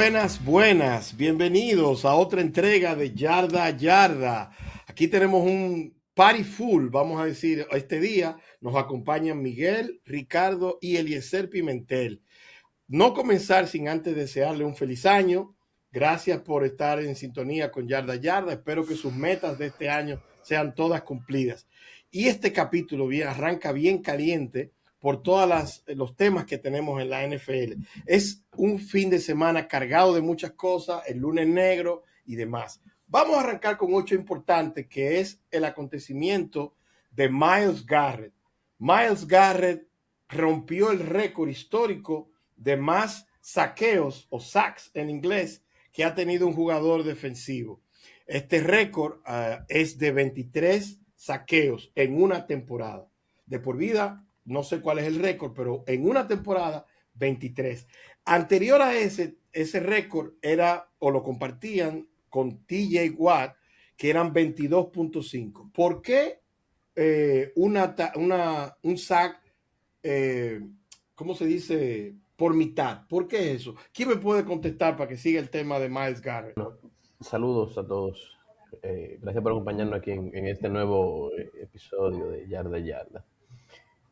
Buenas, buenas. Bienvenidos a otra entrega de Yarda Yarda. Aquí tenemos un party full, vamos a decir, este día. Nos acompañan Miguel, Ricardo y Eliezer Pimentel. No comenzar sin antes desearle un feliz año. Gracias por estar en sintonía con Yarda Yarda. Espero que sus metas de este año sean todas cumplidas. Y este capítulo arranca bien caliente por todos los temas que tenemos en la NFL. Es un fin de semana cargado de muchas cosas, el lunes negro y demás. Vamos a arrancar con un hecho importante, que es el acontecimiento de Myles Garrett. Myles Garrett rompió el récord histórico de más saqueos o sacks en inglés que ha tenido un jugador defensivo. Este récord es de 23 saqueos en una temporada. De por vida, no sé cuál es el récord, pero en una temporada, 23. Anterior a ese récord era, o lo compartían con TJ Watt, que eran 22.5. ¿Por qué un sack, ¿cómo se dice? Por mitad. ¿Por qué eso? ¿Quién me puede contestar para que siga el tema de Myles Garrett? Saludos a todos. Gracias por acompañarnos aquí en este nuevo episodio de Yarda Yarda.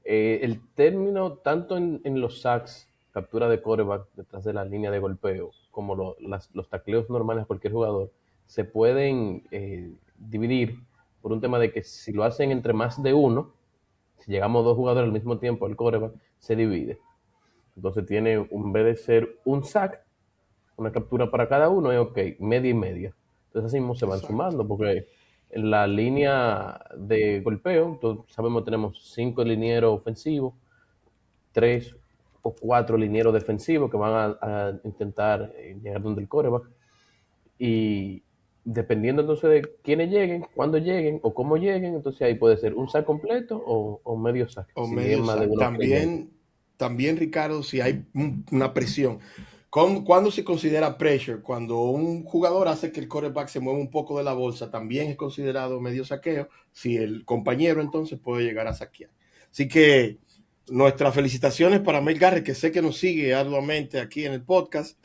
El término, tanto en los sacks, captura de quarterback detrás de la línea de golpeo, como los tacleos normales de cualquier jugador, se pueden dividir por un tema de que si lo hacen entre más de uno, si llegamos dos jugadores al mismo tiempo al quarterback, se divide. Entonces tiene, en vez de ser un sack, una captura para cada uno, es ok, media y media. Entonces así mismo se van Exacto. sumando, porque en la línea de golpeo, sabemos tenemos 5 linieros ofensivos, 3 o 4 linieros defensivos que van a intentar llegar donde el coreback. Y dependiendo entonces de quiénes lleguen, cuándo lleguen o cómo lleguen, entonces ahí puede ser un sack completo o medio sack, O si es medio más de sack. uno que lleguen. También, Ricardo, si hay una presión. ¿Cuándo se considera pressure? Cuando un jugador hace que el quarterback se mueva un poco de la bolsa, también es considerado medio saqueo, si el compañero entonces puede llegar a saquear. Así que nuestras felicitaciones para Mel Garrett, que sé que nos sigue arduamente aquí en el podcast.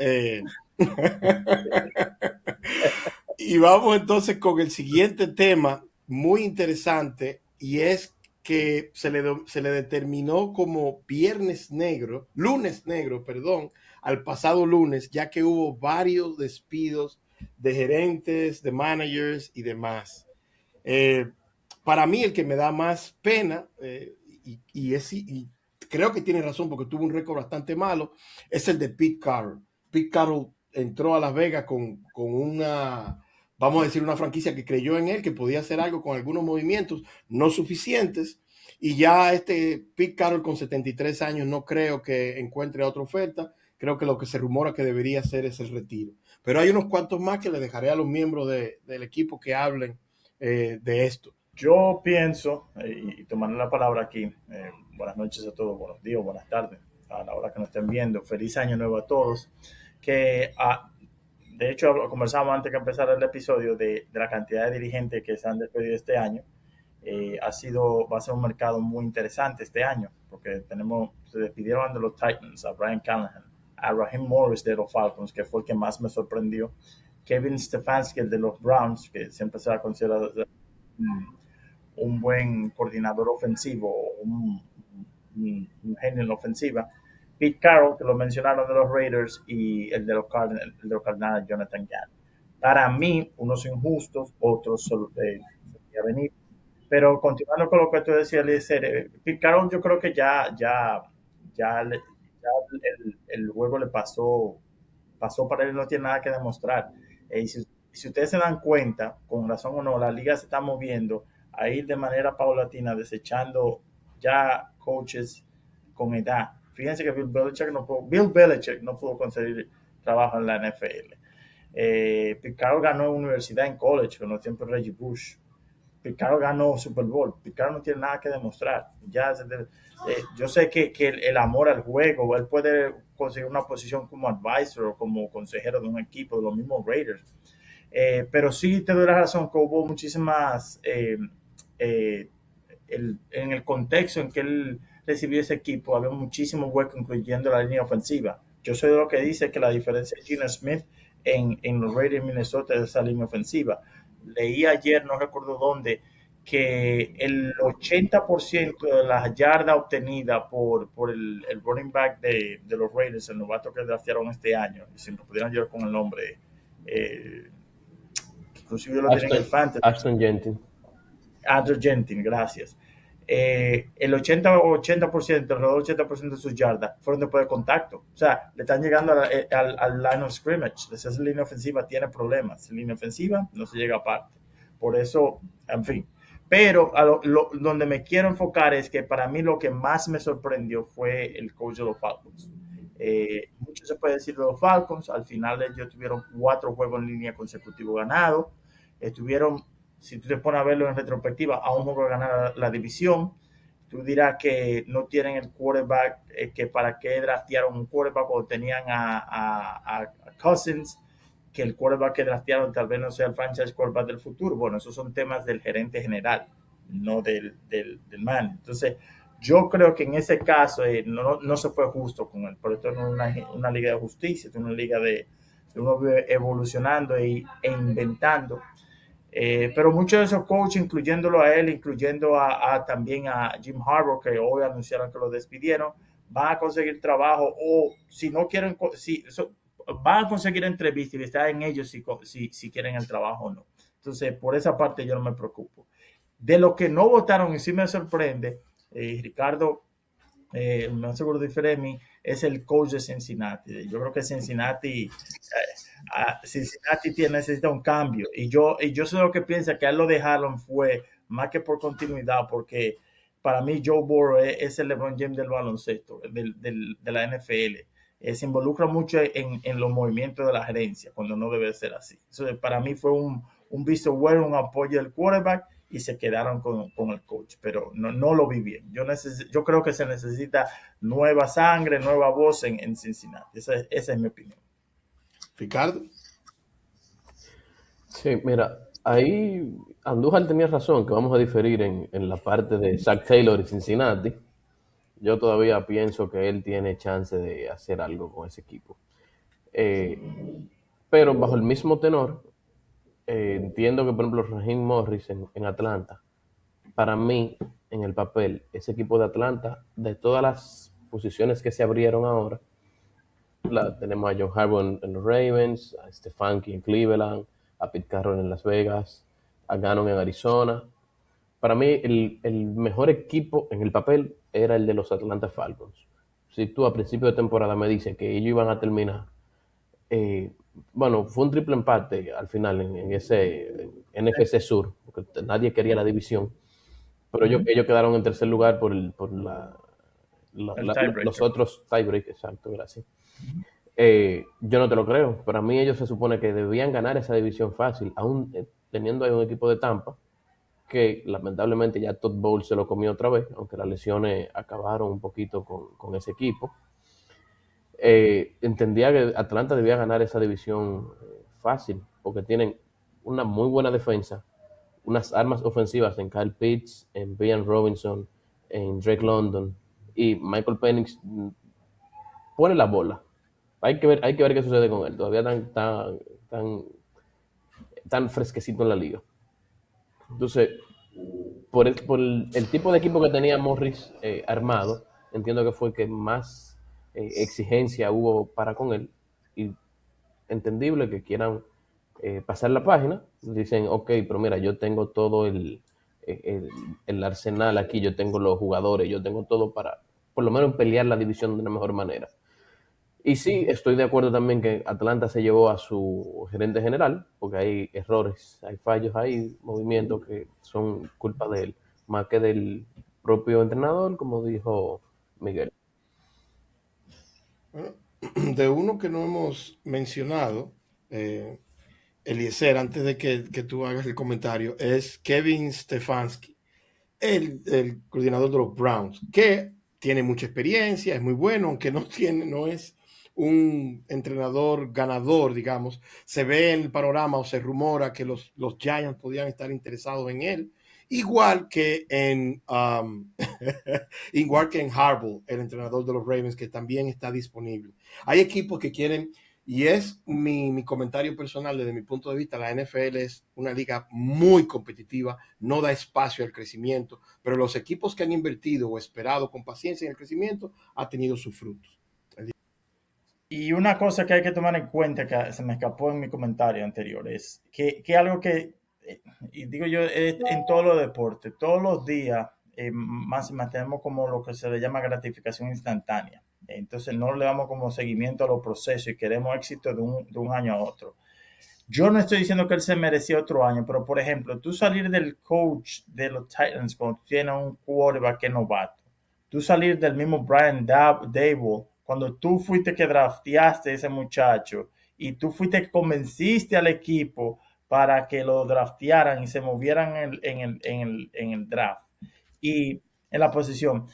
Y vamos entonces con el siguiente tema muy interesante, y es que se le determinó como lunes negro, perdón, al pasado lunes, ya que hubo varios despidos de gerentes, de managers y demás. Eh, para mí el que me da más pena, y creo que tiene razón porque tuvo un récord bastante malo, es el de Pete Carroll. Pete Carroll entró a Las Vegas con una, vamos a decir, una franquicia que creyó en él, que podía hacer algo con algunos movimientos no suficientes. Y ya Pete Carroll con 73 años no creo que encuentre otra oferta. Creo que lo que se rumora que debería hacer es el retiro. Pero hay unos cuantos más que le dejaré a los miembros del equipo que hablen de esto. Yo pienso, y tomando la palabra aquí, buenas noches a todos, buenos días, buenas tardes, a la hora que nos estén viendo, feliz año nuevo a todos, que de hecho conversamos antes que empezar el episodio de la cantidad de dirigentes que se han despedido este año. Va a ser un mercado muy interesante este año, porque se despidieron de los Titans a Brian Callahan, a Raheem Morris de los Falcons, que fue el que más me sorprendió, Kevin Stefanski, el de los Browns, que siempre se ha considerado un buen coordinador ofensivo, un genio en la ofensiva. Pete Carroll, que lo mencionaron de los Raiders, y el de los Cardinals, Jonathan Gann. Para mí, unos injustos, otros debería venir. Pero continuando con lo que tú decías, Pete Carroll, yo creo que ya el juego le pasó para él, no tiene nada que demostrar. Y si ustedes se dan cuenta, con razón o no, la liga se está moviendo a ir de manera paulatina, desechando ya coaches con edad. Fíjense que Bill Belichick no pudo conseguir trabajo en la NFL. Picaro ganó universidad en college con los tiempos de Reggie Bush. Picaro ganó Super Bowl. Picaro no tiene nada que demostrar. Yo sé que el amor al juego, él puede conseguir una posición como advisor o como consejero de un equipo de los mismos Raiders. Pero sí te doy la razón que hubo muchísimas, en el contexto en que él recibió ese equipo, había muchísimos huecos, incluyendo la línea ofensiva. yo soy de lo que dice que la diferencia de Gino Smith en los Raiders de Minnesota es esa línea ofensiva. Leí ayer, no recuerdo dónde, que el 80% de las yardas obtenidas por el running back de los Raiders, el novato que draftearon este año, y si me pudieran llevar con el nombre, eh, inclusive yo lo tenía en el fantasy, Ashton Jenkins. Andrew Jenkins, gracias. El 80%, alrededor del 80% de sus yardas fueron después de contacto. O sea, le están llegando al line of scrimmage. Esa línea ofensiva tiene problemas. La línea ofensiva no se llega aparte. Por eso, en fin. Pero donde me quiero enfocar es que para mí lo que más me sorprendió fue el coach de los Falcons. Mucho se puede decir de los Falcons. Al final ellos tuvieron 4 juegos en línea consecutivos ganados. Estuvieron, si tú te pones a verlo en retrospectiva, a un juego de ganar la división. Tú dirás que no tienen el quarterback, que para qué draftearon un quarterback cuando tenían a Cousins, que el quarterback que draftearon tal vez no sea el franchise quarterback del futuro. Bueno, esos son temas del gerente general, no del man. Entonces, yo creo que en ese caso no se fue justo con él, pero esto no es una liga de justicia, esto es una liga de uno evolucionando e inventando. Pero muchos de esos coaches, incluyéndolo a él, incluyendo también a Jim Harbaugh, que hoy anunciaron que lo despidieron, van a conseguir trabajo o si no quieren, van a conseguir entrevistas y está en ellos si quieren el trabajo o no. Entonces, por esa parte yo no me preocupo. De los que no votaron, y sí me sorprende, Ricardo, más seguro de mí, es el coach de Cincinnati. Yo creo que Cincinnati necesita un cambio. Y yo sé lo que piensa, que a él lo dejaron fue más que por continuidad, porque para mí Joe Burrow es el LeBron James del baloncesto, de la NFL. Se involucra mucho en los movimientos de la gerencia, cuando no debe ser así. Entonces, para mí fue un visto bueno, un apoyo del quarterback, y se quedaron con el coach, pero no lo vi bien. Yo creo que se necesita nueva sangre, nueva voz en Cincinnati. Esa es mi opinión. Ricardo. Sí, mira, ahí Andújar tenía razón, que vamos a diferir en la parte de Zach Taylor y Cincinnati. Yo todavía pienso que él tiene chance de hacer algo con ese equipo. Pero bajo el mismo tenor, entiendo que, por ejemplo, Raheem Morris en Atlanta, para mí, en el papel, ese equipo de Atlanta, de todas las posiciones que se abrieron ahora, tenemos a John Harbaugh en los Ravens, a Stefanski en Cleveland, a Pete Carroll en Las Vegas, a Gannon en Arizona. Para mí, el mejor equipo en el papel era el de los Atlanta Falcons. Si tú a principio de temporada me dices que ellos iban a terminar, bueno, fue un triple empate al final en ese NFC Sur, porque nadie quería la división, pero ellos quedaron en tercer lugar por los otros tiebreak, exacto, gracias. Yo no te lo creo. Para mí ellos se supone que debían ganar esa división fácil, aún teniendo ahí un equipo de Tampa que lamentablemente ya Todd Bowles se lo comió otra vez, aunque las lesiones acabaron un poquito con ese equipo. Entendía que Atlanta debía ganar esa división fácil, porque tienen una muy buena defensa, unas armas ofensivas en Kyle Pitts, en Brian Robinson, en Drake London, y Michael Penix pone la bola. Hay que ver qué sucede con él. Todavía tan fresquecito en la liga. Entonces, por el tipo de equipo que tenía Morris armado, entiendo que fue el que más exigencia hubo para con él. Y entendible que quieran pasar la página. Dicen, ok, pero mira, yo tengo todo el arsenal aquí, yo tengo los jugadores, yo tengo todo para, por lo menos, pelear la división de una mejor manera. Y sí, estoy de acuerdo también que Atlanta se llevó a su gerente general, porque hay errores, hay fallos, hay movimientos que son culpa de él, más que del propio entrenador, como dijo Miguel. Bueno, de uno que no hemos mencionado, Eliezer, antes de que tú hagas el comentario, es Kevin Stefanski, el coordinador de los Browns, que tiene mucha experiencia, es muy bueno, aunque no es un entrenador ganador, digamos. Se ve en el panorama o se rumora que los Giants podían estar interesados en él igual que en igual que en Harbaugh, el entrenador de los Ravens, que también está disponible. Hay equipos que quieren, y es mi comentario personal desde mi punto de vista, la NFL es una liga muy competitiva, no da espacio al crecimiento, pero los equipos que han invertido o esperado con paciencia en el crecimiento han tenido sus frutos. Y una cosa que hay que tomar en cuenta, que se me escapó en mi comentario anterior, es que algo que, y digo yo, es en todos los deportes, todos los días, más y más tenemos como lo que se le llama gratificación instantánea. Entonces no le damos como seguimiento a los procesos y queremos éxito de un año a otro. Yo no estoy diciendo que él se merecía otro año, pero por ejemplo, tú salir del coach de los Titans cuando tú tienes un quarterback que es novato, tú salir del mismo Brian Dable, cuando tú fuiste que drafteaste a ese muchacho y tú fuiste que convenciste al equipo para que lo draftearan y se movieran en el draft y en la posición.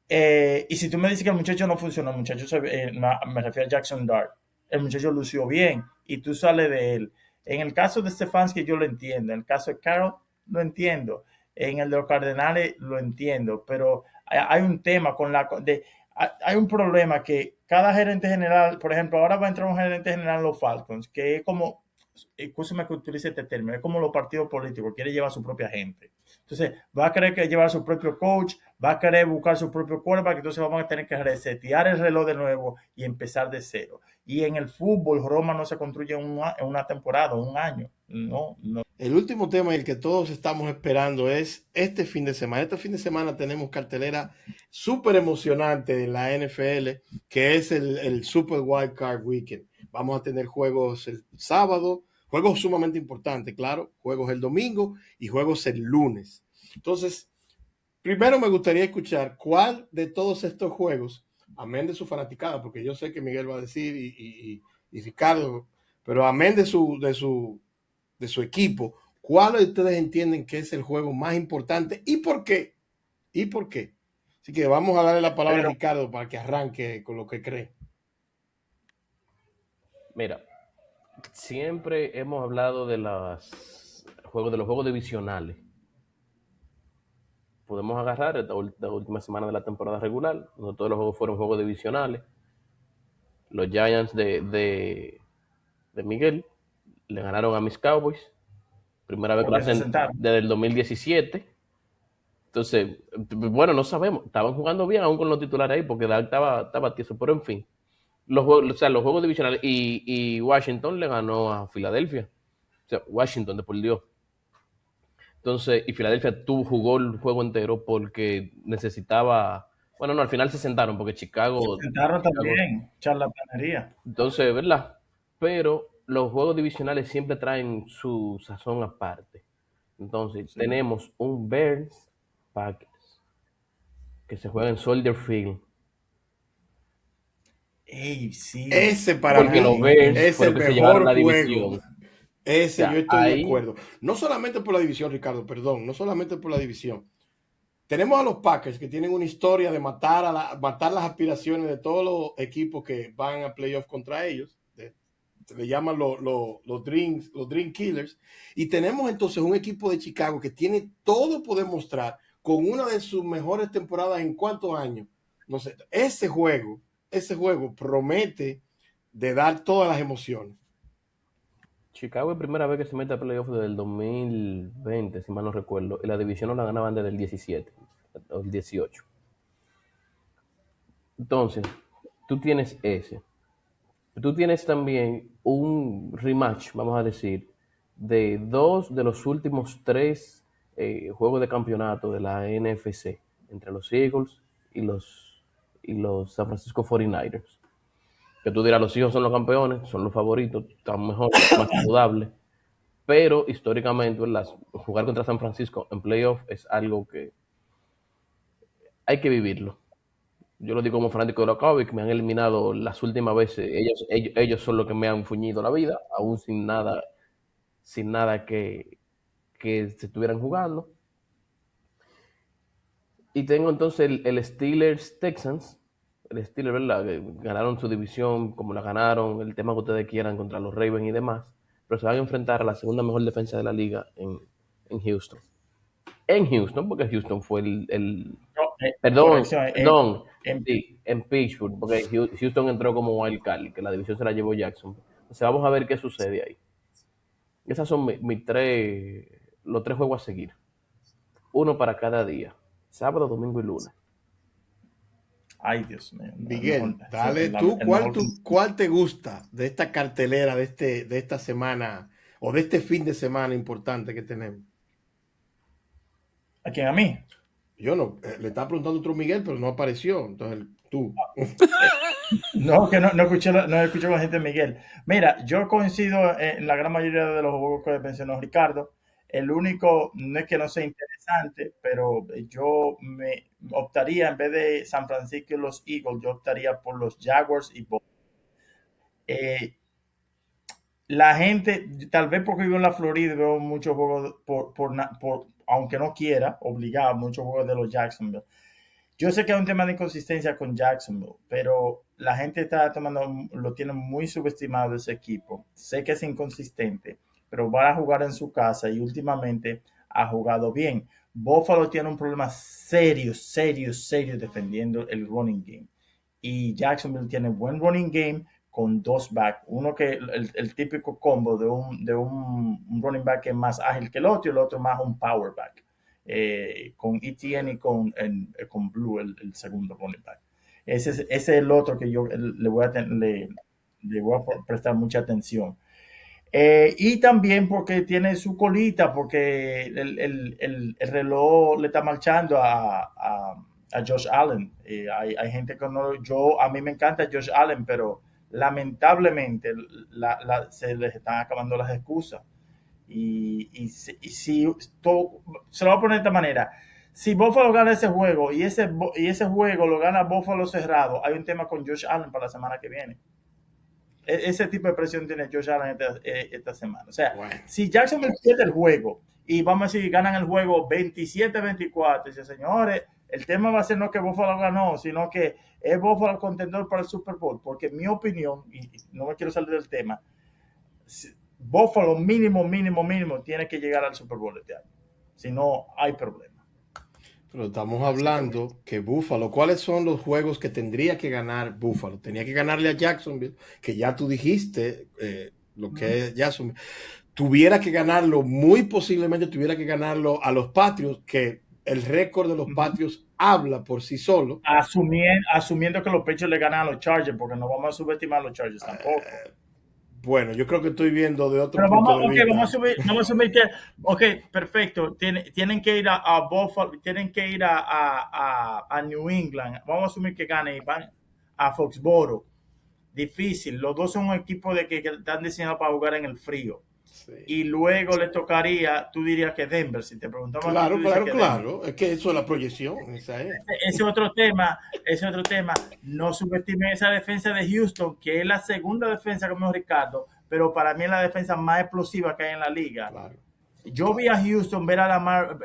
Y si tú me dices que el muchacho no funcionó, el muchacho me refiero a Jackson Dart, el muchacho lució bien y tú sales de él. En el caso de Stefanski yo lo entiendo, en el caso de Carroll lo entiendo, en el de los Cardenales lo entiendo, pero hay un tema hay un problema que cada gerente general, por ejemplo, ahora va a entrar un gerente general en los Falcons, que es como, escúchame que utilice este término, es como los partidos políticos, quiere llevar a su propia gente. Entonces, va a querer que llevar a su propio coach, va a querer buscar su propio quarterback, entonces vamos a tener que resetear el reloj de nuevo y empezar de cero. Y en el fútbol, Roma no se construye en una temporada, un año. No, no. El último tema y el que todos estamos esperando es este fin de semana. Este fin de semana tenemos cartelera súper emocionante en la NFL, que es el Super Wild Card Weekend. Vamos a tener juegos el sábado, juegos sumamente importantes, claro, juegos el domingo y juegos el lunes. Entonces, primero me gustaría escuchar cuál de todos estos juegos, amén de su fanaticada, porque yo sé que Miguel va a decir y Ricardo, pero amén de su equipo, ¿cuál de ustedes entienden que es el juego más importante y por qué? ¿Y por qué? Así que vamos a darle la palabra a Ricardo para que arranque con lo que cree. Mira, siempre hemos hablado de los juegos divisionales. Podemos agarrar la última semana de la temporada regular, donde todos los juegos fueron juegos divisionales. Los Giants de Miguel le ganaron a mis Cowboys, primera vez que lo hacen desde el 2017. Entonces, bueno, no sabemos, estaban jugando bien aún con los titulares ahí, porque Dak estaba tieso, pero en fin, los juegos divisionales, y Washington le ganó a Filadelfia, o sea, Washington, de por Dios. Entonces, y Filadelfia jugó el juego entero porque necesitaba, bueno, no, al final se sentaron porque Chicago... Se sentaron también, charlatanería. Entonces, ¿verdad? Pero los juegos divisionales siempre traen su sazón aparte. Entonces, sí, tenemos un Bears Packers que se juega en Soldier Field. Ey, sí. Ese para porque mí los Bears es el mejor juego. Ese, o sea, yo estoy de acuerdo. No solamente por la división, Ricardo, perdón, no solamente por la división. Tenemos a los Packers que tienen una historia de matar las aspiraciones de todos los equipos que van a playoff contra ellos. Se le llaman los Dream Killers. Y tenemos entonces un equipo de Chicago que tiene todo por demostrar con una de sus mejores temporadas en cuántos años. No sé, ese juego promete de dar todas las emociones. Chicago es primera vez que se mete a playoff desde el 2020, si mal no recuerdo, y la división no la ganaban desde el 17 o el 18. Entonces, tú tienes ese. Tú tienes también un rematch, vamos a decir, de 2 de los últimos 3 juegos de campeonato de la NFC, entre los Eagles y los San Francisco 49ers. Que tú dirás, los Eagles son los campeones, son los favoritos, están mejor, más saludables. Pero históricamente, ¿verdad? Jugar contra San Francisco en playoff es algo que hay que vivirlo. Yo lo digo como fanático de los Cowboys, que me han eliminado las últimas veces. Ellos son los que me han fuñido la vida, aún sin nada que se estuvieran jugando. Y tengo entonces el Steelers Texans. El Steelers, ¿verdad? Que ganaron su división como la ganaron, el tema que ustedes quieran contra los Ravens y demás. Pero se van a enfrentar a la segunda mejor defensa de la liga en Houston. en Houston, porque Houston fue No, perdón, corrección, perdón, en- sí, en Pittsburgh, porque Houston entró como wild card, que la división se la llevó Jackson. Entonces vamos a ver qué sucede ahí. Esas son los tres juegos a seguir. Uno para cada día. Sábado, domingo y lunes. ay, Dios mío. Miguel, Sí, dale tú, el mejor. ¿cuál te gusta de esta cartelera, de esta semana o de este fin de semana importante que tenemos? ¿A quién? A mí. Yo no, le estaba preguntando a otro Miguel, pero no apareció. Entonces, tú. No, que no escuché con la gente de Miguel. Mira, yo coincido en la gran mayoría de los juegos que mencionó Ricardo. El único, no es que no sea interesante, pero yo me optaría, en vez de San Francisco y los Eagles, yo optaría por los Jaguars y eh, la gente, tal vez porque vivo en la Florida y veo muchos juegos aunque no quiera, obligado, muchos juegos de los Jacksonville. Yo sé que hay un tema de inconsistencia con Jacksonville, pero la gente lo tiene muy subestimado ese equipo. Sé que es inconsistente, pero va a jugar en su casa y últimamente ha jugado bien. Buffalo tiene un problema serio, serio, serio defendiendo el running game. Y Jacksonville tiene buen running game con dos backs. Uno que el típico combo de un running back que es más ágil que el otro y el otro más un power back. Con ETN y con Blue, el segundo running back. Ese es el otro que yo le voy a prestar mucha atención. Y también porque tiene su colita, porque el reloj le está marchando a Josh Allen. Hay gente que no, a mí me encanta Josh Allen, pero lamentablemente se les están acabando las excusas. Y si se lo voy a poner de esta manera, si Buffalo gana ese juego y ese juego lo gana Buffalo cerrado, hay un tema con Josh Allen para la semana que viene. Ese tipo de presión tiene Josh Allen esta semana. O sea, Bueno, si Jacksonville pierde el juego y vamos a decir ganan el juego 27-24, dice, señores, el tema va a ser no que Buffalo ganó, sino que es Buffalo el contendor para el Super Bowl, porque en mi opinión, y no me quiero salir del tema, Buffalo mínimo tiene que llegar al Super Bowl este año. Si no, hay problema. pero estamos hablando que Buffalo, ¿cuáles son los juegos que tendría que ganar Buffalo? Tenía que ganarle a Jacksonville, que ya tú dijiste lo que es Jacksonville. Tuviera que ganarlo, muy posiblemente tuviera que ganarlo a los Patriots, que el récord de los Patriots habla por sí solo. Asumiendo que los Pechos le ganan a los Chargers, porque no vamos a subestimar a los Chargers tampoco. Bueno, yo creo que estoy viendo de otro Pero punto de vista. vamos a asumir que, ok, perfecto, tienen que ir a Buffalo, tienen que ir a New England, vamos a asumir que ganen y van a Foxboro. Difícil, los dos son un equipo que están diseñados para jugar en el frío. Sí. Y luego le tocaría, tú dirías que Denver, si te preguntamos. Claro, tú claro, que claro. Es que eso es la proyección. Esa es. Ese otro tema, no subestimen esa defensa de Houston, que es la segunda defensa, como Ricardo, pero para mí es la defensa más explosiva que hay en la liga. Claro. Yo vi a Houston ver a Lamar,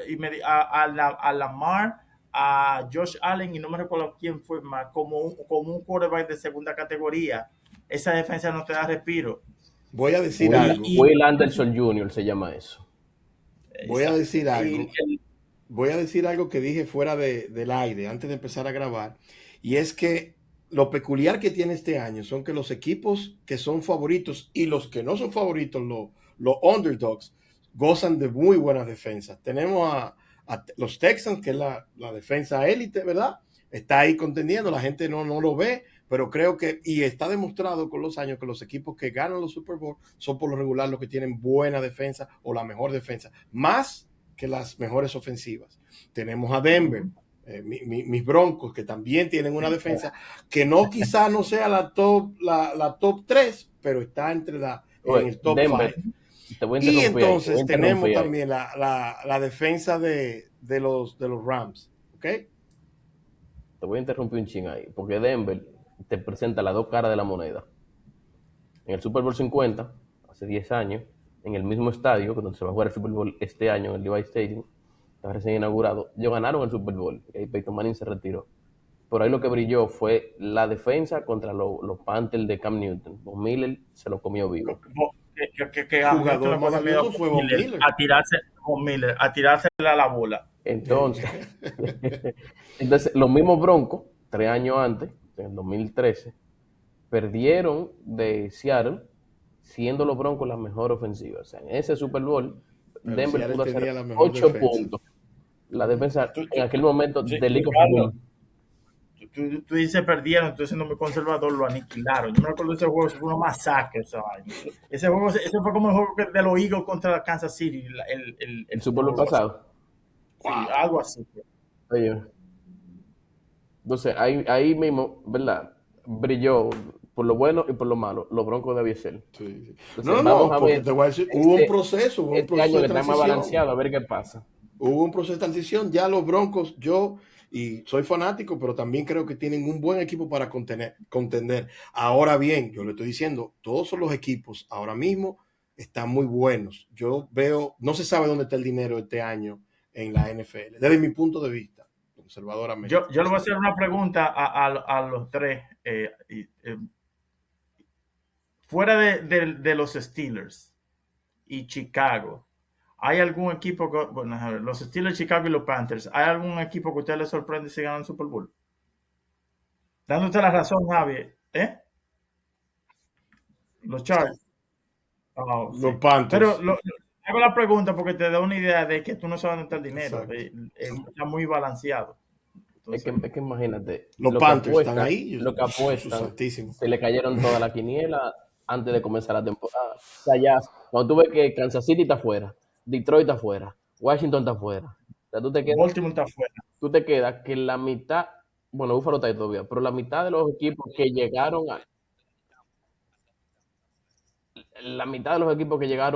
a Lamar, a Josh Allen, y no me recuerdo quién fue más, como un quarterback de segunda categoría. Esa defensa no te da respiro. Voy a decir algo. Will Anderson Jr. se llama eso. Voy a decir algo. Voy a decir algo que dije fuera del aire antes de empezar a grabar. Y es que lo peculiar que tiene este año son que los equipos que son favoritos y los que no son favoritos, los underdogs, gozan de muy buenas defensas. Tenemos a los Texans, que es la defensa élite, ¿verdad? Está ahí contendiendo, la gente no lo ve, pero creo que, y está demostrado con los años que los equipos que ganan los Super Bowl son por lo regular los que tienen buena defensa o la mejor defensa, más que las mejores ofensivas. Tenemos a Denver, mis Broncos, que también tienen una defensa que no quizá no sea la top 3, pero está en el top 5. Y entonces tenemos también la defensa de los Rams. ¿Ok? Te voy a interrumpir un ching ahí, porque Denver te presenta las dos caras de la moneda. En el Super Bowl 50, hace 10 años, en el mismo estadio, donde se va a jugar el Super Bowl este año, en el Levi Stadium, está recién inaugurado, ellos ganaron el Super Bowl, y Peyton Manning se retiró. Por ahí lo que brilló fue la defensa contra los Panthers de Cam Newton. Von Miller se lo comió vivo. que Jugador le más coge miedo valioso fue Von Miller. A tirarse a la bola. Entonces, entonces, los mismos Broncos, 3 años antes, en el 2013, perdieron de Seattle, siendo los Broncos la mejor ofensiva. O sea, en ese Super Bowl, Pero Denver Seattle pudo hacer tenía la mejor 8 defensa. puntos. La defensa Tú, en tú, aquel momento sí, de League of Carlos, Boom. tú dices perdieron, entonces siendo muy conservador, lo aniquilaron. Yo me acuerdo de ese juego, eso fue una masacre. Ese juego, ese fue como el juego de los Eagles contra Kansas City, El el Super Super Bowl Bowl pasado. pasado. Sí, Wow. algo así. Oye, entonces, ahí mismo, ¿verdad? Brilló por lo bueno y por lo malo, los Broncos de Biesel. Sí, sí. Entonces, No, vamos no, a porque ver te voy a decir, hubo un este proceso año de que está más transición. balanceado, a ver qué pasa. Hubo un proceso de transición. Ya los Broncos, y soy fanático, pero también creo que tienen un buen equipo para contender. Ahora bien, yo le estoy diciendo, todos los equipos ahora mismo están muy buenos. Yo veo, no se sabe dónde está el dinero este año en la NFL, desde mi punto de vista, conservadoramente. Yo le voy a hacer una pregunta a los tres. Fuera de los Steelers y Chicago, ¿hay algún equipo bueno, a ver, los Steelers, Chicago y los Panthers, ¿hay algún equipo que a usted le sorprende si ganan el Super Bowl? Dándote la razón, Javier. Los Chargers. Oh, Los sí. Pero Panthers, hago la pregunta porque te da una idea de que tú no sabes dónde está el dinero. exacto. Está muy balanceado. Entonces, Es que imagínate, Los Panthers están ahí, lo que eso es apuestan, santísimo. se le cayeron toda la quiniela antes de comenzar la temporada. O sea, ya, cuando tú ves que Kansas City está afuera, Detroit está afuera, Washington está afuera, o sea, Baltimore está fuera. tú te quedas que la mitad, bueno, Buffalo está ahí todavía, pero la mitad de los equipos que llegaron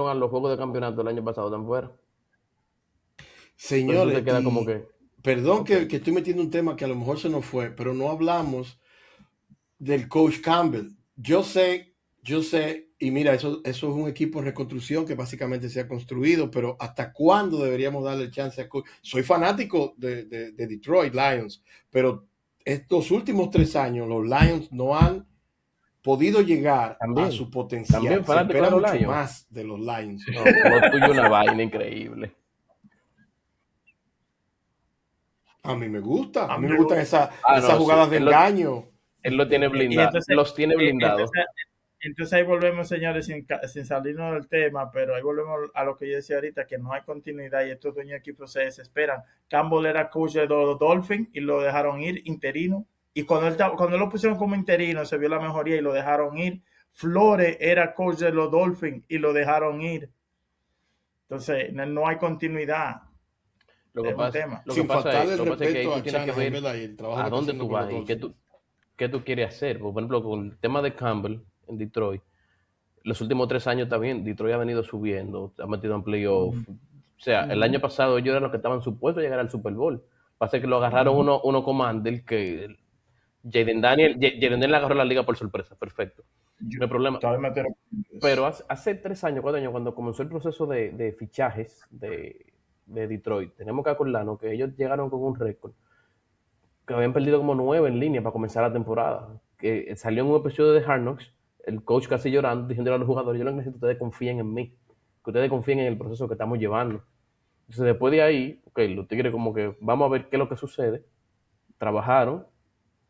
a los juegos de campeonato el año pasado están fuera. Entonces tú te Señores, quedas como y que, perdón ok, que estoy metiendo un tema que a lo mejor se nos fue, pero no hablamos del coach Campbell. Yo sé, y mira, eso es un equipo en reconstrucción que básicamente se ha construido, pero ¿hasta cuándo deberíamos darle chance a coach? Soy fanático de Detroit Lions, pero estos últimos 3 años los Lions no han podido llegar a su también potencial. Se fanático de espera los mucho Lions. más de los Lions. No, lo tuyo es una vaina increíble. A mí me gusta, a A mí mí me me gustan gusta. esas No, sí, jugadas de engaño. él lo tiene Y blindado, entonces, los tiene blindados. entonces ahí volvemos, señores, sin salirnos del tema, pero ahí volvemos a lo que yo decía ahorita, que no hay continuidad y estos dueños de equipos se desesperan. Campbell era coach de los Dolphins y lo dejaron ir interino. Y cuando lo pusieron como interino, se vio la mejoría y lo dejaron ir. Flores era coach de los Dolphins y lo dejaron ir. Entonces, no hay continuidad. Lo que Es un pasa, tema. lo que Sin pasa faltarle es, el lo que pasa es que ahí respeto tú a tienes que Shanahan, ver ¿verdad? Y el trabajo a que está dónde haciendo tú con los vas y Dolphins. qué tú quieres hacer. Por ejemplo, con el tema de Campbell en Detroit, los últimos 3 años está bien, Detroit ha venido subiendo, ha metido en playoff. O sea, el año pasado ellos eran los que estaban supuestos a llegar al Super Bowl. Pasa que lo agarraron uno Commander que Jaden Daniel agarró la liga por sorpresa, perfecto. No hay problema. Pero hace 3 años, 4 años, cuando comenzó el proceso de fichajes de Detroit, tenemos que acordarnos que ellos llegaron con un récord, que habían perdido como 9 en línea para comenzar la temporada. Que salió en un episodio de Hard Knocks, el coach casi llorando, diciendo a los jugadores, yo lo que necesito es que ustedes confíen en mí, que ustedes confíen en el proceso que estamos llevando. Entonces después de ahí, ok, los Tigres como que vamos a ver qué es lo que sucede, trabajaron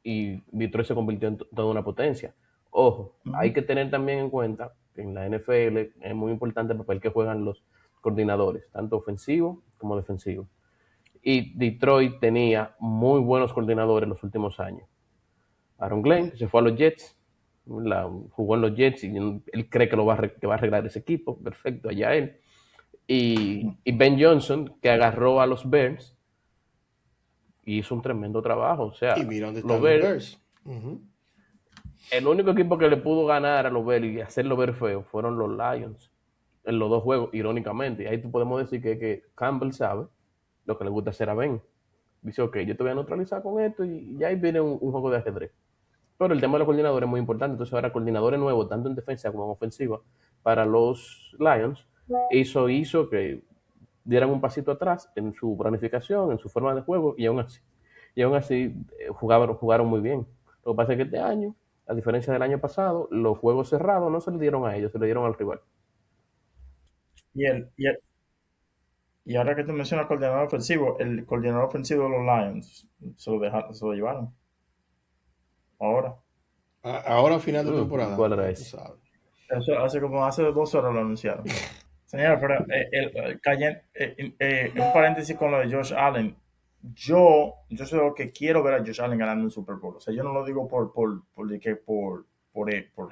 y Detroit se convirtió en toda una potencia. Ojo, hay que tener también en cuenta que en la NFL es muy importante el papel que juegan los coordinadores, tanto ofensivos como defensivos. Y Detroit tenía muy buenos coordinadores en los últimos años. Aaron Glenn, que se fue a los Jets, jugó en los Jets y él cree que va a arreglar ese equipo, perfecto, allá él. Y Ben Johnson, que agarró a los Bears y hizo un tremendo trabajo. O sea, Y mira dónde los están los Bears, Bears. el único equipo que le pudo ganar a los Bears y hacerlo ver feo fueron los Lions en los dos juegos, irónicamente. Y ahí tú podemos decir que Campbell sabe lo que le gusta hacer a Ben. Dice, ok, yo te voy a neutralizar con esto y ya ahí viene un juego de ajedrez. Pero el tema de los coordinadores es muy importante. Entonces ahora coordinadores nuevos, tanto en defensa como en ofensiva, para los Lions, hizo que dieran un pasito atrás en su planificación, en su forma de juego, y aún así jugaron muy bien. Lo que pasa es que este año, a diferencia del año pasado, los juegos cerrados no se le dieron a ellos, se le dieron al rival. Y, el, y, el- y ahora que tú mencionas coordinador ofensivo, el coordinador ofensivo de los Lions se lo llevaron ahora. Ahora, final de temporada, ¿Cuál era ya tú ese? sabes. Eso hace 2 horas lo anunciaron. Señora, pero un paréntesis con lo de Josh Allen. Yo soy lo que quiero ver a Josh Allen ganando un Super Bowl. O sea, yo no lo digo por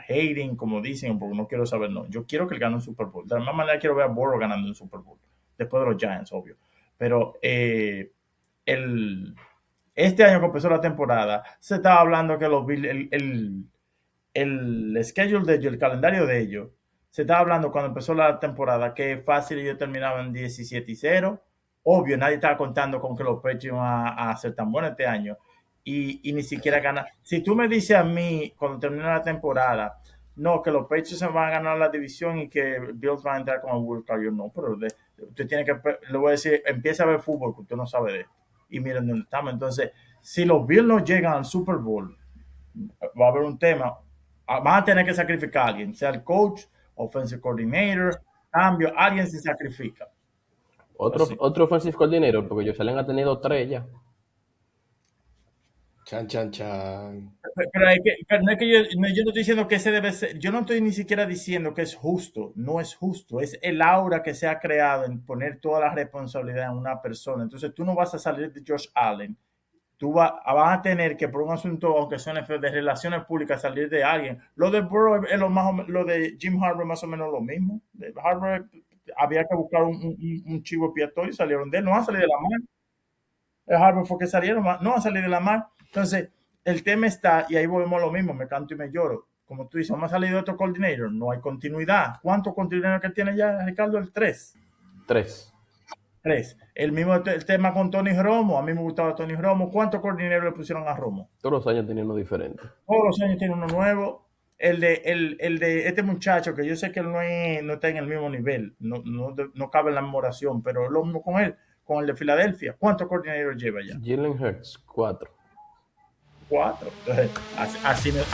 hating, como dicen, o porque no quiero saber, no. Yo quiero que él gane un Super Bowl. De la misma manera quiero ver a Burrow ganando un Super Bowl. Después de los Giants, obvio. Pero el, este año que empezó la temporada, se estaba hablando que los Bills, el schedule de ellos, el calendario de ellos, se estaba hablando cuando empezó la temporada que fácil ellos terminaban 17-0. Obvio, nadie estaba contando con que los Patriots iban a ser tan buenos este año y ni siquiera ganar. Si tú me dices a mí cuando termine la temporada, no, que los Patriots se van a ganar la división y que Bills van a entrar con el World Cup, yo no, pero usted tiene que, le voy a decir, empieza a ver fútbol que usted no sabe de esto. Y miren dónde estamos. Entonces, si los Bills no llegan al Super Bowl, va a haber un tema. Van a tener que sacrificar a alguien, sea el coach, offensive coordinator, cambio, alguien se sacrifica. Así. Otro offensive coordinator, porque Josh Allen ha tenido 3 ya. Chan, chan, chan. Pero no es que yo no estoy diciendo que ese debe ser, yo no estoy ni siquiera diciendo que es justo, no es justo, es el aura que se ha creado en poner toda la responsabilidad en una persona. Entonces tú no vas a salir de Josh Allen, tú vas a tener que por un asunto, aunque suene feo, de relaciones públicas, salir de alguien. Lo de Burrow es lo de Jim Harbaugh más o menos lo mismo. De Harbaugh había que buscar un chivo expiatorio y salieron de él, no han salido de la mar. El Harbaugh fue que salieron, no han salido de la mar. Entonces, el tema está, y ahí volvemos a lo mismo, me canto y me lloro. Como tú dices, vamos a salir de otro coordinator, no hay continuidad. ¿Cuántos coordinadores que tiene ya, Ricardo? El 3. 3. 3. El mismo el tema con Tony Romo. A mí me gustaba Tony Romo. ¿Cuántos coordinadores le pusieron a Romo? Todos los años tienen uno diferente. Todos los años tiene uno nuevo. El de este muchacho, que yo sé que él no está en el mismo nivel, no cabe en la memoración, pero lo mismo con él, con el de Filadelfia. ¿Cuántos coordinadores lleva ya? Jalen Hurts, 4. 4. Entonces, así nos